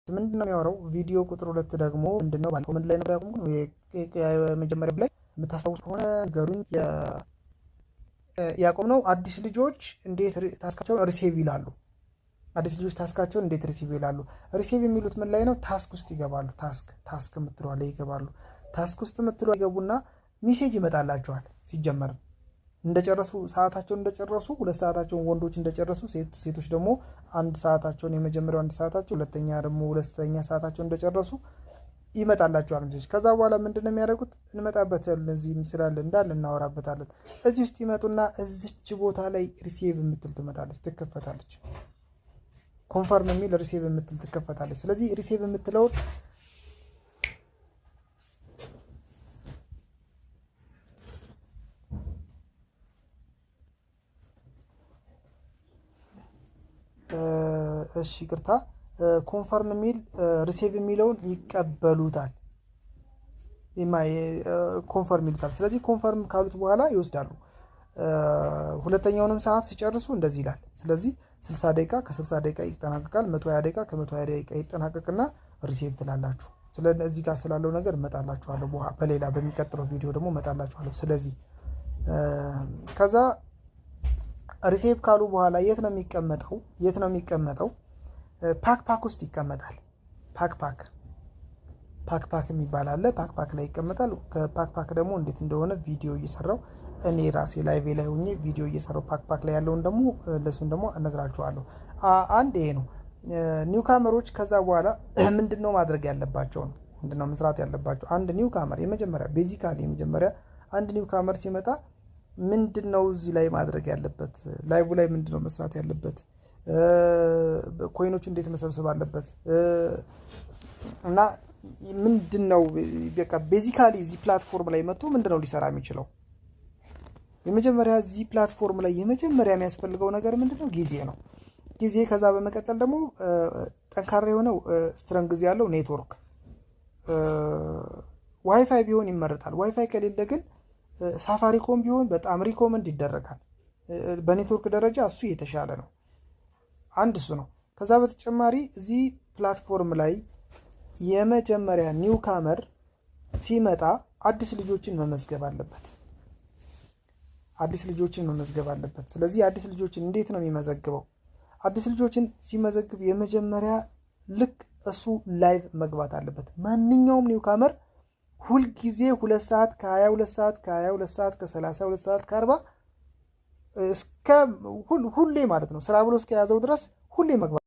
ምንድነው የሚያወራው? ቪዲዮ ቁጥር 2 ደግሞ ምንድነው ባለው ምን ላይ ነበር ያቆምኩት? የመጀመሪያ ላይ የምታስታውሱ ከሆነ ገሩኝ ያቆምነው አዲስ ልጆች እንዴት ታስካቸውን ሪሲቭ ይላሉ። አዲስ ልጆች ታስካቸውን እንዴት ሪሲቭ ይላሉ? ሪሲቭ የሚሉት ምን ላይ ነው? ታስክ ውስጥ ይገባሉ። ታስክ የምትለው ላይ ይገባሉ። ታስክ ውስጥ የምትለው ይገቡና ሜሴጅ ይመጣላቸዋል። ሲጀመር እንደጨረሱ ሰዓታቸውን እንደጨረሱ 2 ሰዓታቸውን ወንዶች እንደጨረሱ ሴቶች ደግሞ 1 ሰዓታቸውን የመጀመሪያው 1 ሰዓታቸው ሁለተኛ ደግሞ 2ኛ ሰዓታቸውን እንደጨረሱ ይመጣላቸዋል ሜሴጅ። ከዛ በኋላ ምንድነው የሚያደርጉት? እንመጣበታለን። እዚህ ስላለ እንዳለ እናወራበታለን። እዚህ ውስጥ ይመጡና እዚች ቦታ ላይ ሪሲቭ የምትል ትመጣለች፣ ትከፈታለች። ኮንፈርም የሚል ሪሲቭ የምትል ትከፈታለች። ስለዚህ ሪሲቭ የምትለው እሺ ይቅርታ ኮንፈርም የሚል ሪሲቭ የሚለውን ይቀበሉታል። ኮንፈርም ይሉታል። ስለዚህ ኮንፈርም ካሉት በኋላ ይወስዳሉ። ሁለተኛውንም ሰዓት ሲጨርሱ እንደዚህ ይላል። ስለዚህ 60 ደቂቃ ከ60 ደቂቃ ይጠናቀቃል። 120 ደቂቃ ከ120 ደቂቃ ይጠናቀቅና ሪሲቭ ትላላችሁ። ስለዚህ ጋር ስላለው ነገር እመጣላችኋለሁ። በሌላ በሚቀጥለው ቪዲዮ ደግሞ እመጣላችኋለሁ። ስለዚህ ከዛ ሪሲቭ ካሉ በኋላ የት ነው የሚቀመጠው? ፓክ ውስጥ ይቀመጣል። ፓክ የሚባል አለ። ፓክ ላይ ይቀመጣል። ከፓክ ደግሞ እንዴት እንደሆነ ቪዲዮ እየሰራው እኔ ራሴ ላይቭ ላይ ሆኜ ቪዲዮ እየሰራው ፓክ ላይ ያለውን ደግሞ ለሱን ደግሞ እነግራችኋለሁ። አንድ ይሄ ነው። ኒው ካመሮች ከዛ በኋላ ምንድነው ማድረግ ያለባቸው? ምንድነው መስራት ያለባቸው? አንድ ኒው ካመር የመጀመሪያ አንድ ኒው ካመር ሲመጣ ምንድነው እዚህ ላይ ማድረግ ያለበት? ላይቭ ላይ ምንድነው መስራት ያለበት? ኮይኖቹ እንዴት መሰብሰብ አለበት? እና ምንድነው በቃ ቤዚካሊ እዚህ ፕላትፎርም ላይ መጥቶ ምንድነው ሊሰራ የሚችለው? የመጀመሪያ እዚህ ፕላትፎርም ላይ የመጀመሪያ የሚያስፈልገው ነገር ምንድነው? ጊዜ ነው። ጊዜ። ከዛ በመቀጠል ደግሞ ጠንካራ የሆነው ስትረንግዝ ያለው ኔትወርክ፣ ዋይፋይ ቢሆን ይመረጣል። ዋይፋይ ከሌለ ግን ሳፋሪኮም ቢሆን በጣም ሪኮመንድ ይደረጋል። በኔትወርክ ደረጃ እሱ የተሻለ ነው። አንድ እሱ ነው። ከዛ በተጨማሪ እዚህ ፕላትፎርም ላይ የመጀመሪያ ኒው ካመር ሲመጣ አዲስ ልጆችን መመዝገብ አለበት። ስለዚህ አዲስ ልጆችን እንዴት ነው የሚመዘግበው? አዲስ ልጆችን ሲመዘግብ የመጀመሪያ ልክ እሱ ላይቭ መግባት አለበት። ማንኛውም ኒው ካመር ሁልጊዜ 2 ሰዓት ከ22 ሰዓት ከ22 ሰዓት ከ32 ሰዓት ከ40 እስከ ሁሌ ማለት ነው ስራ ብሎ እስከ ያዘው ድረስ ሁሌ መግባት